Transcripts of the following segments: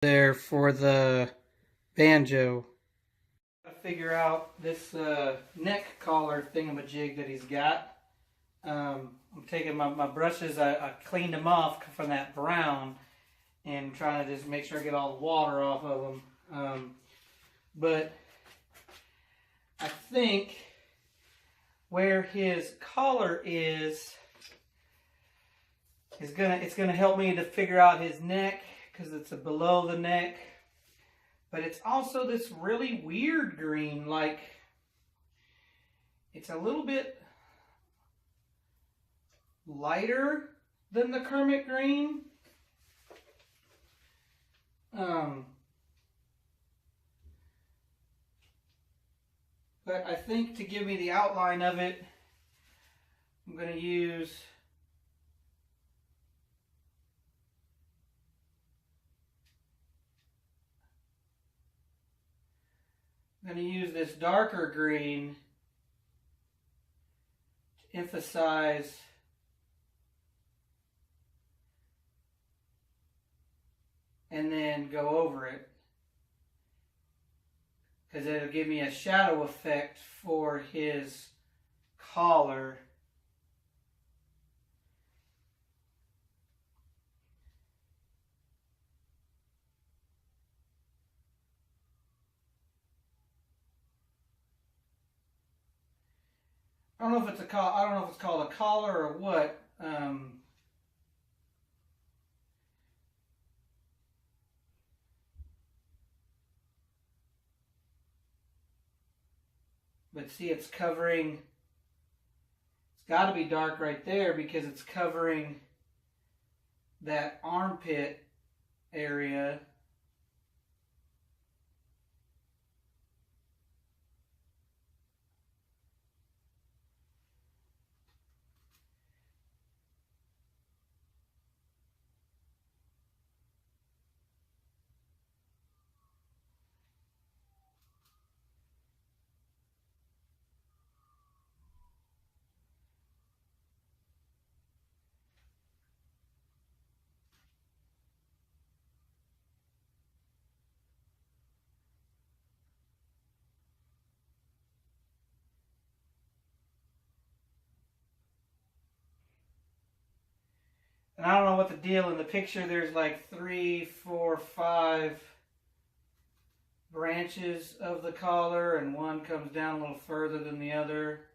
there for the Banjo. I figure out this neck collar thingamajig that he's got. I'm taking my brushes, I cleaned them off from that brown and trying to just make sure I get all the water off of them. But I think where his collar is it's gonna help me to figure out his neck, because it's below the neck. But it's also this really weird green, like it's a little bit lighter than the Kermit green. But I think to give me the outline of it, I'm going to use this darker green to emphasize and then go over it, because it'll give me a shadow effect for his collar. I don't know if it's called a collar or what. But see, it's covering. It's got to be dark right there because it's covering that armpit area. And I don't know what the deal in the picture. There's like 3, 4, 5 branches of the collar, and one comes down a little further than the other.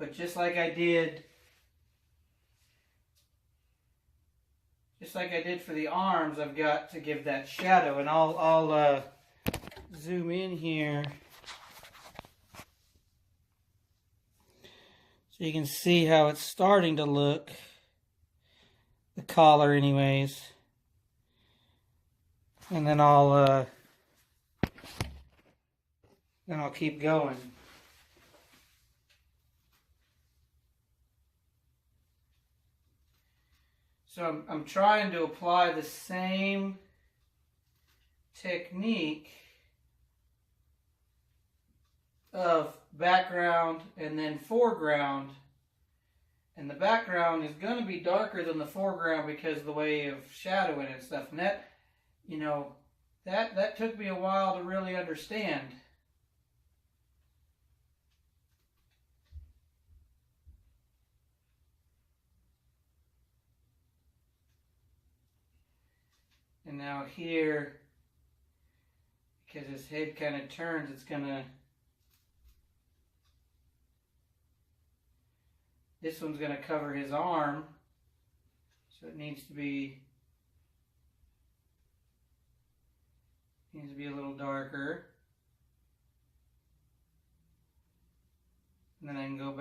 But just like I did for the arms, I've got to give that shadow. And I'll zoom in here so you can see how it's starting to look, the collar anyways. And then I'll keep going. So I'm trying to apply the same technique of background and then foreground. And the background is going to be darker than the foreground because of the way of shadowing and stuff. And that, that took me a while to really understand. And now here, because his head kind of turns, this one's going to cover his arm, so it needs to be a little darker. And then I can go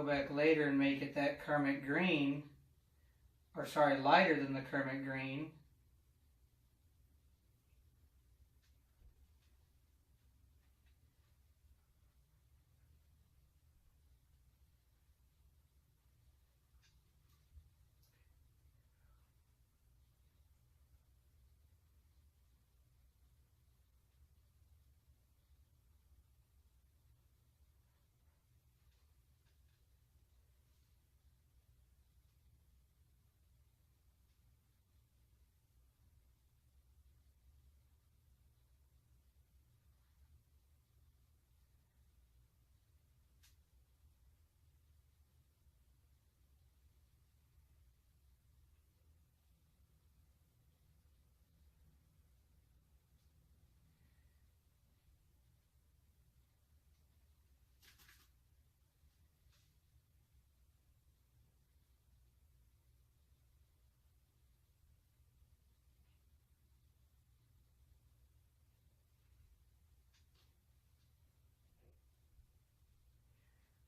back later and make it that Kermit green, or sorry, lighter than the Kermit green.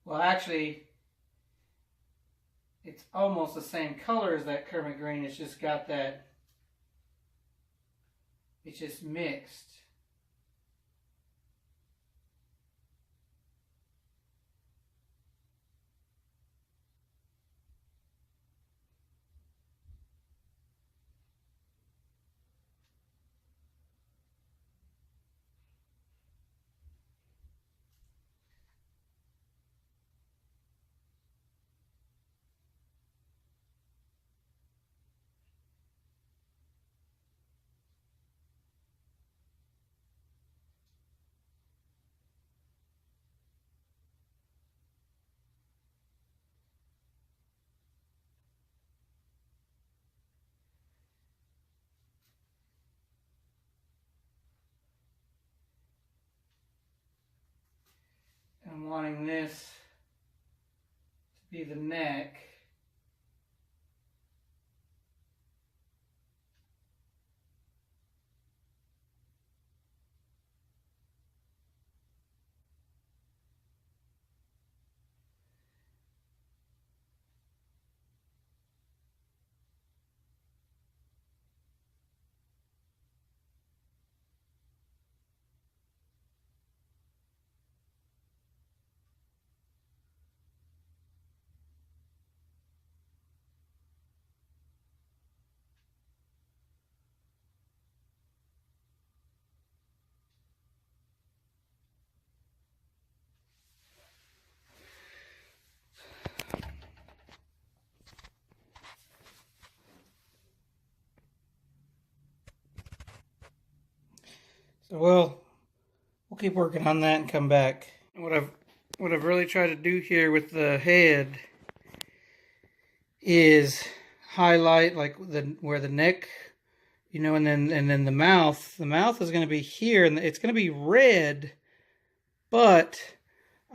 Well, actually, it's almost the same color as that Kermit green. It's just got that, it's just mixed. I'm wanting this to be the neck. So we'll keep working on that and come back. What I've really tried to do here with the head is highlight like where the neck, you know, and then the mouth. The mouth is going to be here, and it's going to be red, but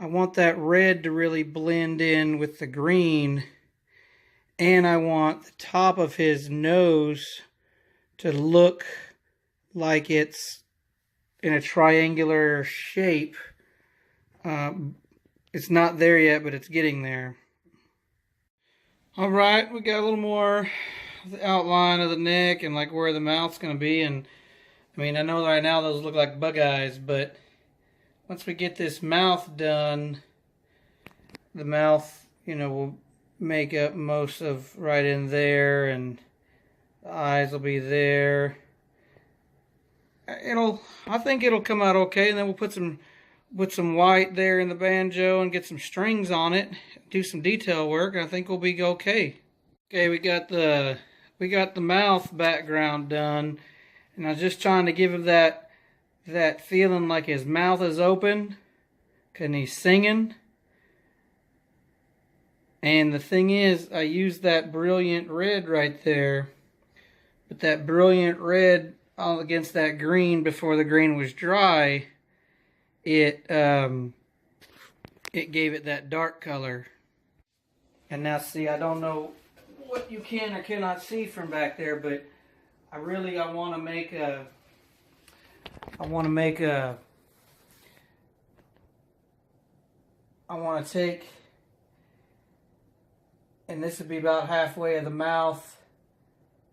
I want that red to really blend in with the green, and I want the top of his nose to look like it's in a triangular shape. It's not there yet, but it's getting there. All right, we got a little more of the outline of the neck and like where the mouth's going to be. And I mean, I know right now those look like bug eyes, but once we get this mouth done, the mouth, you know, will make up most of right in there, and the eyes will be there. I think it'll come out okay, and then we'll put some white there in the banjo and get some strings on it, do some detail work, and I think we'll be okay. Okay, we got the mouth background done, and I was just trying to give him that feeling like his mouth is open, and he's singing. And the thing is, I used that brilliant red right there, but that brilliant red against that green before the green was dry, it gave it that dark color. And now see, I don't know what you can or cannot see from back there, but I want to make a I want to take, and this would be about halfway of the mouth,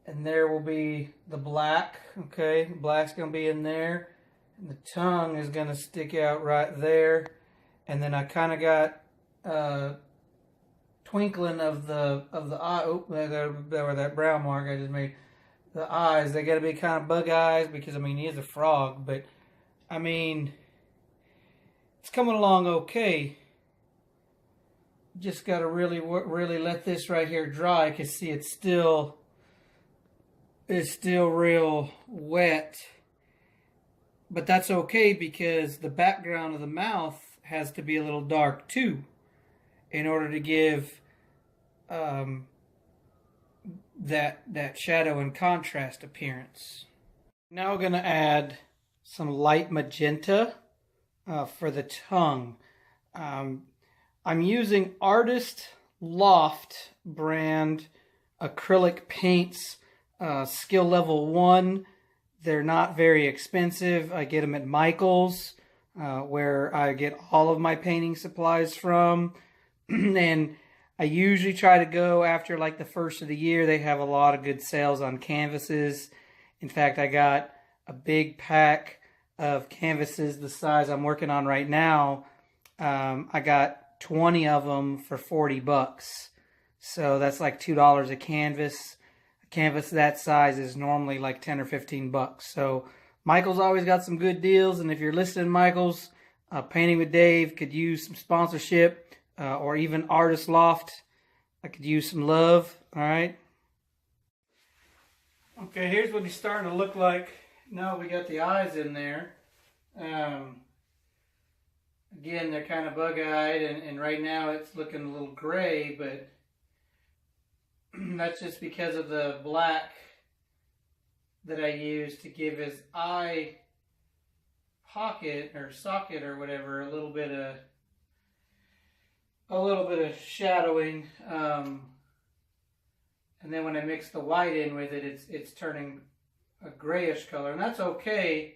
and there will be the black. Okay, black's going to be in there, and the tongue is going to stick out right there. And then I kind of got twinkling of the eye. Oh, there that brown mark I just made. The eyes, they got to be kind of bug eyes, because I mean, he is a frog, but I mean, it's coming along okay. Just got to really let this right here dry, because see, it's still real wet, but that's okay, because the background of the mouth has to be a little dark too, in order to give that shadow and contrast appearance. Now we're going to add some light magenta for the tongue. I'm using Artist Loft brand acrylic paints, skill level 1. They're not very expensive. I get them at Michael's, where I get all of my painting supplies from. And I usually try to go after like the first of the year. They have a lot of good sales on canvases. In fact, I got a big pack of canvases the size I'm working on right now. I got 20 of them for 40 bucks. So that's like $2 a canvas. A canvas that size is normally like 10 or 15 bucks. So Michael's always got some good deals. And if you're listening, Michael's, Painting with Dave could use some sponsorship, or even Artist Loft. I could use some love. All right. Okay, here's what he's starting to look like. Now we got the eyes in there. Again, they're kind of bug-eyed, and right now it's looking a little gray, but that's just because of the black that I used to give his eye pocket or socket or whatever a little bit of shadowing. And then when I mix the white in with it, it's turning a grayish color, and that's okay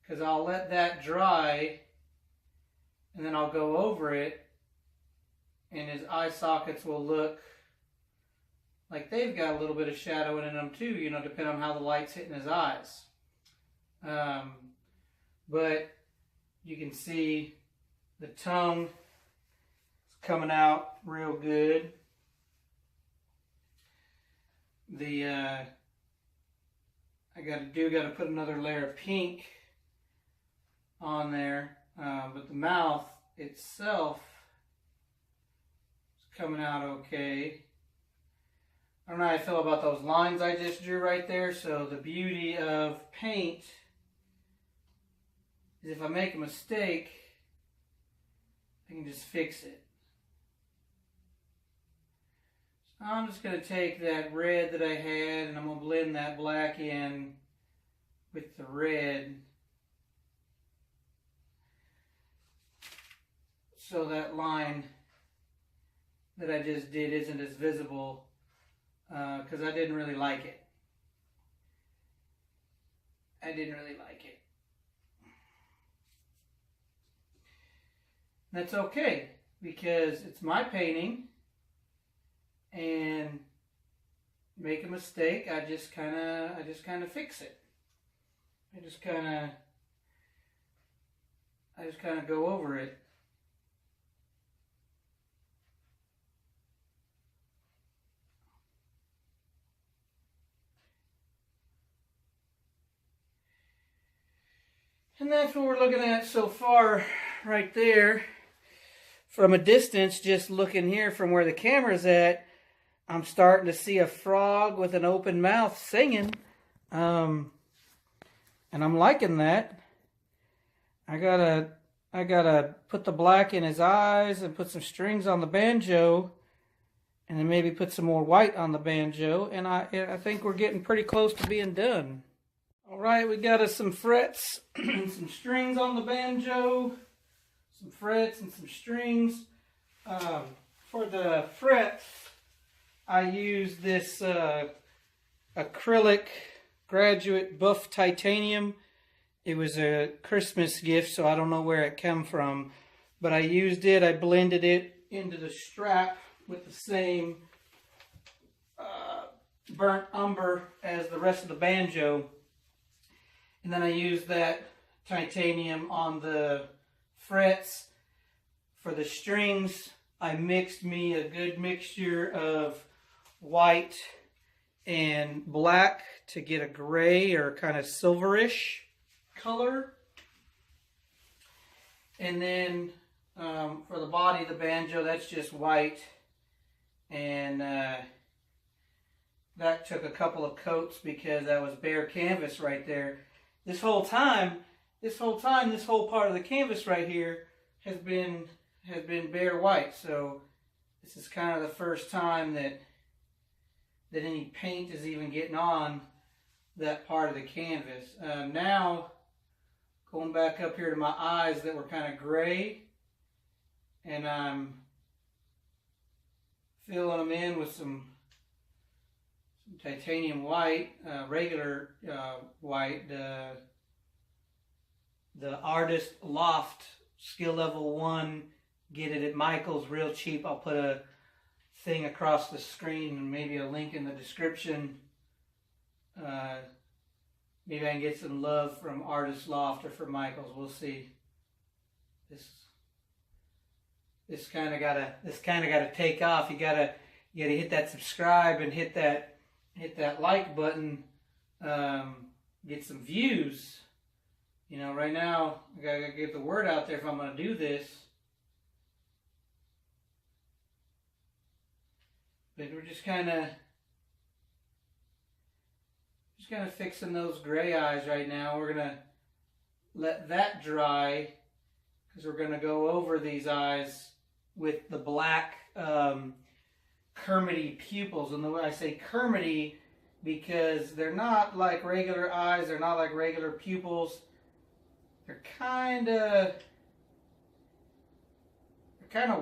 because I'll let that dry. And then I'll go over it, and his eye sockets will look like they've got a little bit of shadowing in them too, you know, depending on how the light's hitting his eyes. But you can see the tongue is coming out real good. I got to put another layer of pink on there. But the mouth itself is coming out okay. I don't know how I feel about those lines I just drew right there. So the beauty of paint is if I make a mistake, I can just fix it. So I'm just going to take that red that I had and I'm going to blend that black in with the red. So that line that I just did isn't as visible, because I didn't really like it. That's okay, because it's my painting, and make a mistake, I just kind of fix it. I just kind of go over it. And that's what we're looking at so far right there. From a distance, just looking here from where the camera's at, I'm starting to see a frog with an open mouth singing. And I'm liking that. I gotta put the black in his eyes and put some strings on the banjo. And then maybe put some more white on the banjo. And I think we're getting pretty close to being done. All right, we got us some frets and some strings on the banjo. Some frets and some strings. For the frets, I use this acrylic graduate buff titanium. It was a Christmas gift, so I don't know where it came from. But I used it, I blended it into the strap with the same burnt umber as the rest of the banjo. And then I used that titanium on the frets. For the strings, I mixed me a good mixture of white and black to get a gray or kind of silverish color. And then for the body of the banjo, that's just white. And that took a couple of coats because that was bare canvas right there. This whole part of the canvas right here has been bare white. So this is kind of the first time that any paint is even getting on that part of the canvas. Now, going back up here to my eyes that were kind of gray, and I'm filling them in with some titanium white, regular white, the Artist Loft Skill Level 1 get it at Michael's real cheap. I'll put a thing across the screen and maybe a link in the description. Maybe I can get some love from Artist Loft or from Michael's. We'll see. This kind of gotta take off. You gotta hit that subscribe and hit that like button. Get some views. You know, right now I gotta get the word out there if I'm gonna do this. But we're just kind of fixing those gray eyes right now. We're gonna let that dry because we're gonna go over these eyes with the black Kermity pupils. And the way I say Kermity, because they're not like regular eyes, they're not like regular pupils. They're kind of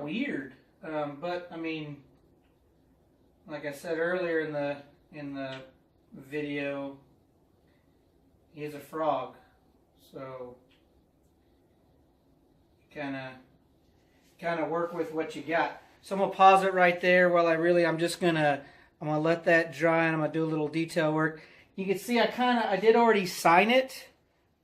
weird. But I mean, like I said earlier in the video, he is a frog, so kind of work with what you got. So I'm gonna pause it right there while I'm gonna let that dry, and I'm gonna do a little detail work. You can see I did already sign it,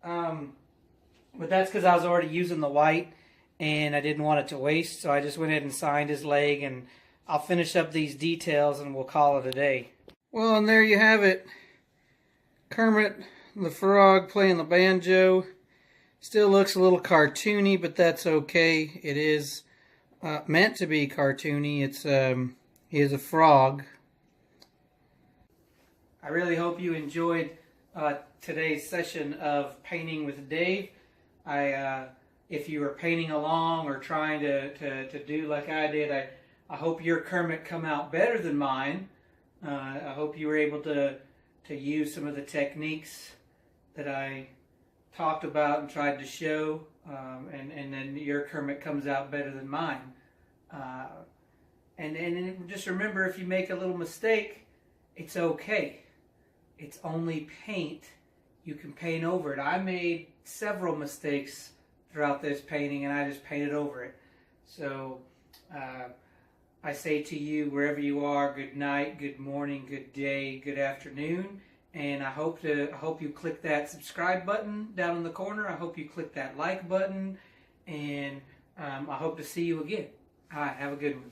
but that's because I was already using the white and I didn't want it to waste, so I just went ahead and signed his leg, and I'll finish up these details and we'll call it a day. Well, and there you have it. Kermit the Frog playing the banjo. Still looks a little cartoony, but that's okay. It is meant to be cartoony. He is a frog. I really hope you enjoyed today's session of Painting with Dave. If you were painting along or trying to do like I did, I hope your Kermit come out better than mine. I hope you were able to use some of the techniques that I talked about and tried to show, and then your Kermit comes out better than mine. And just remember, if you make a little mistake, it's okay. It's only paint. You can paint over it. I made several mistakes throughout this painting, and I just painted over it. So I say to you, wherever you are, good night, good morning, good day, good afternoon. And I hope you click that subscribe button down in the corner. I hope you click that like button. And I hope to see you again. All right, have a good one.